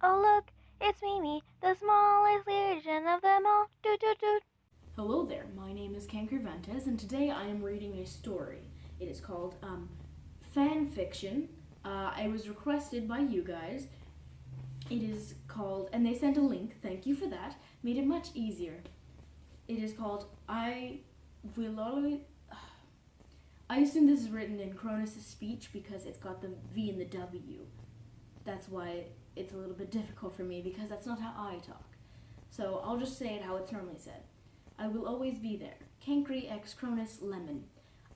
Oh look, it's Mimi, the smallest legion of them all. Doot doot doot. Hello there, my name is Kankri, and today I am reading a story. It is called Fanfiction. It was requested by you guys. It is called, and they sent a link, thank you for that, made it much easier. It is called I Will Always. I assume this is written in Cronus' speech because it's got the V and the W. That's why it's a little bit difficult for me because that's not how I talk. So I'll just say it how it's normally said. I will always be there. Kankri x Cronus Lemon.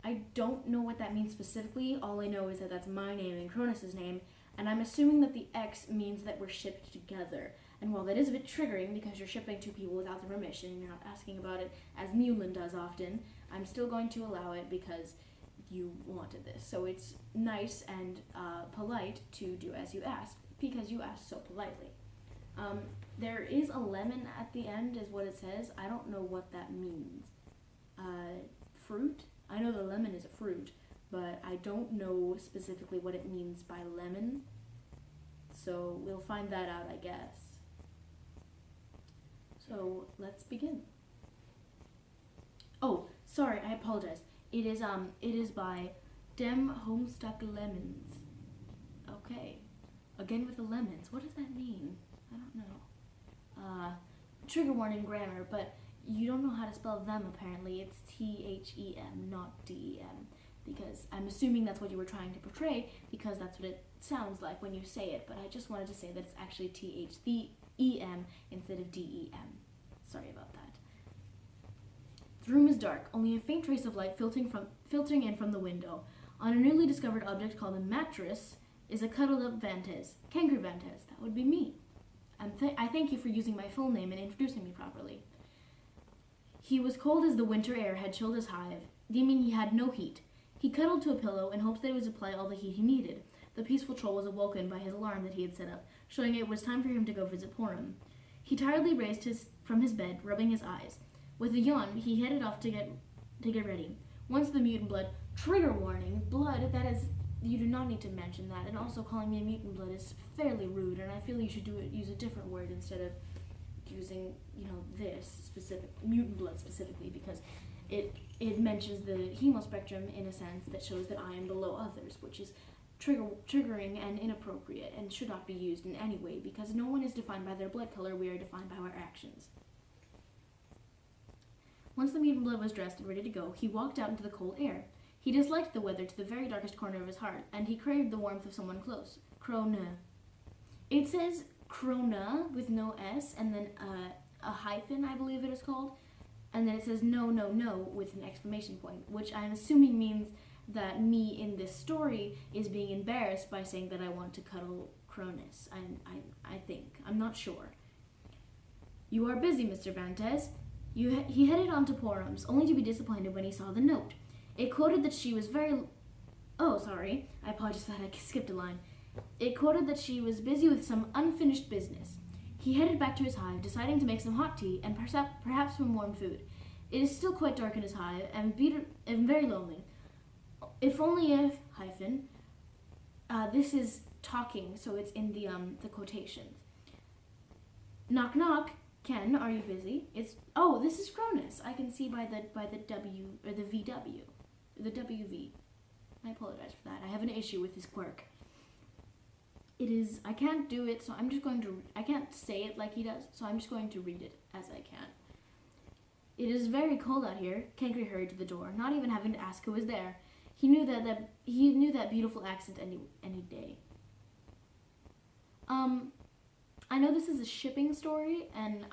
I don't know what that means specifically. All I know is that that's my name and Cronus' name, and I'm assuming that the X means that we're shipped together. And while that is a bit triggering because you're shipping two people without their permission and you're not asking about it as Mulin does often, I'm still going to allow it because you wanted this. So it's nice and polite to do as you asked because you asked so politely. There is a lemon at the end, is what it says. I don't know what that means. Fruit? I know the lemon is a fruit, but I don't know specifically what it means by lemon. So we'll find that out, I guess. So let's begin. Oh, sorry, I apologize. It is by Dem Homestuck Lemons. Okay. Again with the lemons. What does that mean? I don't know. Trigger warning grammar, but you don't know how to spell them apparently. It's T-H-E-M, not D-E-M. Because I'm assuming that's what you were trying to portray, because that's what it sounds like when you say it, but I just wanted to say that it's actually T-H-E-M instead of D-E-M. Sorry about that. The room is dark, only a faint trace of light filtering in from the window. On a newly discovered object called a mattress is a cuddled-up Vantes. Kankri Vantes, that would be me. I thank you for using my full name and introducing me properly. He was cold as the winter air had chilled his hive, deeming he had no heat. He cuddled to a pillow in hopes that it would supply all the heat he needed. The peaceful troll was awoken by his alarm that he had set up, showing it was time for him to go visit Porum. He tiredly raised from his bed, rubbing his eyes. With a yawn, he headed off to get ready. Once the mutant blood, trigger warning, blood, that is, you do not need to mention that, and also calling me a mutant blood is fairly rude, and I feel you should use a different word instead of using, this specific, mutant blood specifically, because it mentions the hemospectrum in a sense that shows that I am below others, which is triggering and inappropriate and should not be used in any way, because no one is defined by their blood color, we are defined by our actions. Once the mutant blood was dressed and ready to go, he walked out into the cold air. He disliked the weather to the very darkest corner of his heart, and he craved the warmth of someone close. Crona. It says Crona with no S, and then a hyphen, I believe it is called, and then it says no, no, no with an exclamation point, which I'm assuming means that me in this story is being embarrassed by saying that I want to cuddle Cronus. I think. I'm not sure. You are busy, Mr. Vantes. He headed on to Porum's, only to be disappointed when he saw the note. It quoted that she was Oh, sorry. I apologize that I skipped a line. It quoted that she was busy with some unfinished business. He headed back to his hive, deciding to make some hot tea and perhaps some warm food. It is still quite dark in his hive and very lonely. If only if, hyphen, this is talking, so it's in the quotations. Knock knock. Ken, are you busy? This is Cronus. I can see by the W or the VW, the WV. I apologize for that. I have an issue with his quirk. I can't do it, so I can't say it like he does, so I'm just going to read it as I can. It is very cold out here. Kankri hurried to the door, not even having to ask who was there. He knew that beautiful accent any day. I know this is a shipping story, and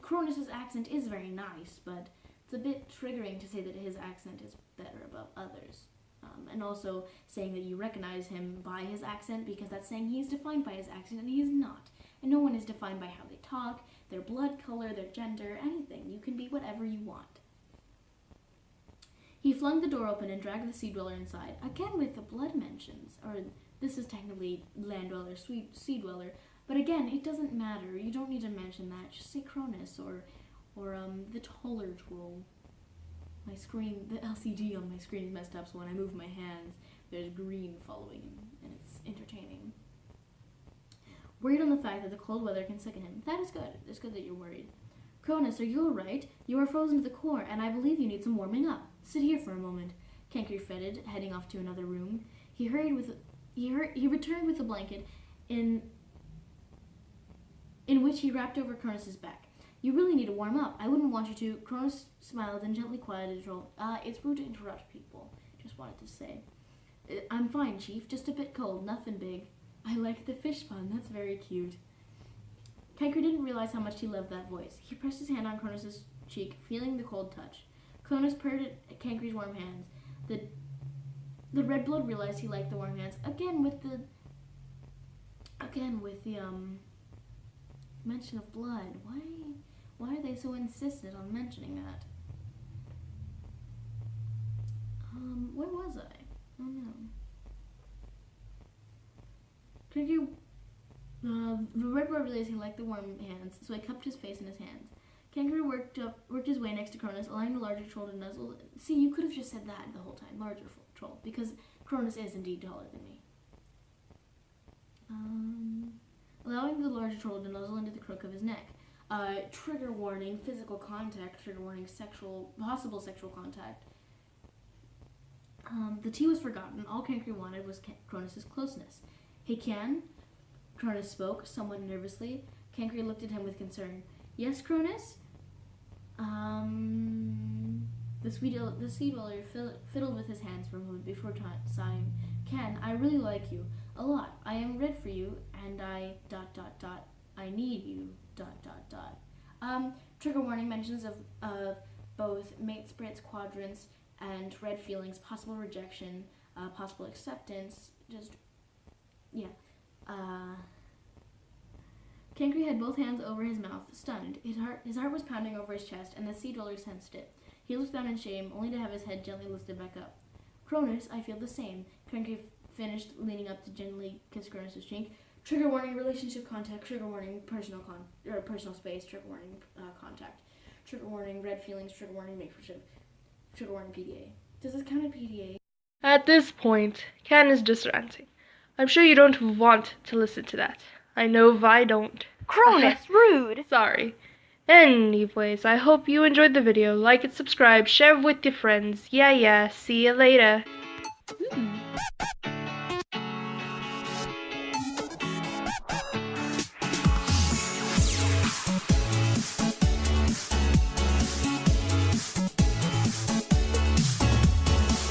Cronus' accent is very nice, but it's a bit triggering to say that his accent is better above others. And also saying that you recognize him by his accent, because that's saying he's defined by his accent, and he is not. And no one is defined by how they talk, their blood color, their gender, anything. You can be whatever you want. He flung the door open and dragged the sea dweller inside, again with the blood mentions, or this is technically land dweller, sea dweller, but again, it doesn't matter. You don't need to mention that. Just say Cronus or the taller troll. My screen, the LCD on my screen is messed up, so when I move my hands, there's green following, and it's entertaining. worried on the fact that the cold weather can sicken him. That is good. It's good that you're worried. Cronus, are you all right? You are frozen to the core, and I believe you need some warming up. Sit here for a moment. Kankri fretted, heading off to another room. He returned with a blanket in which he wrapped over Cronus's back. You really need to warm up. I wouldn't want you to. Cronus smiled and gently quieted the troll. It's rude to interrupt people. Just wanted to say. I'm fine, Chief. Just a bit cold. Nothing big. I like the fish pun. That's very cute. Kankri didn't realize how much he loved that voice. He pressed his hand on Cronus's cheek, feeling the cold touch. Cronus purred at Kankri's warm hands. The red blood realized he liked the warm hands. Again with the mention of blood. Why are they so insistent on mentioning that? Where was I? Oh no. Kankri, the red blood realized he liked the warm hands, so he cupped his face in his hands. Kankri worked his way next to Cronus, allowing the larger troll to nuzzle. See, you could have just said that the whole time, larger troll, because Cronus is indeed taller than me. Allowing the larger troll to nuzzle into the crook of his neck. Trigger warning, physical contact. Trigger warning, possible sexual contact. The tea was forgotten. All Kankri wanted was Cronus's closeness. Hey, Can? Cronus spoke, somewhat nervously. Kankri looked at him with concern. Yes, Cronus? The sea dweller fiddled with his hands for a moment before sighing. Can, I really like you. A lot. I am red for you, and I ... I need you ... Trigger warning, mentions of both mate splits, quadrants, and red feelings, possible rejection, possible acceptance, Kankri had both hands over his mouth, stunned. His heart was pounding over his chest, and the sea dweller sensed it. He looked down in shame, only to have his head gently lifted back up. Cronus, I feel the same. Kankri finished, leaning up to gently kiss Cronus's cheek. Trigger warning, relationship contact. Trigger warning, personal space. Trigger warning, contact. Trigger warning, red feelings. Trigger warning, mateship. Trigger warning, PDA. Does this count as PDA? At this point, Can is just ranting. I'm sure you don't want to listen to that. I know I don't. Cronus, rude! Sorry. Anyways, I hope you enjoyed the video. Like and subscribe, share it with your friends. Yeah, see you later.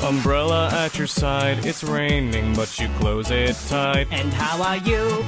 Umbrella at your side, it's raining, but you close it tight. And how are you?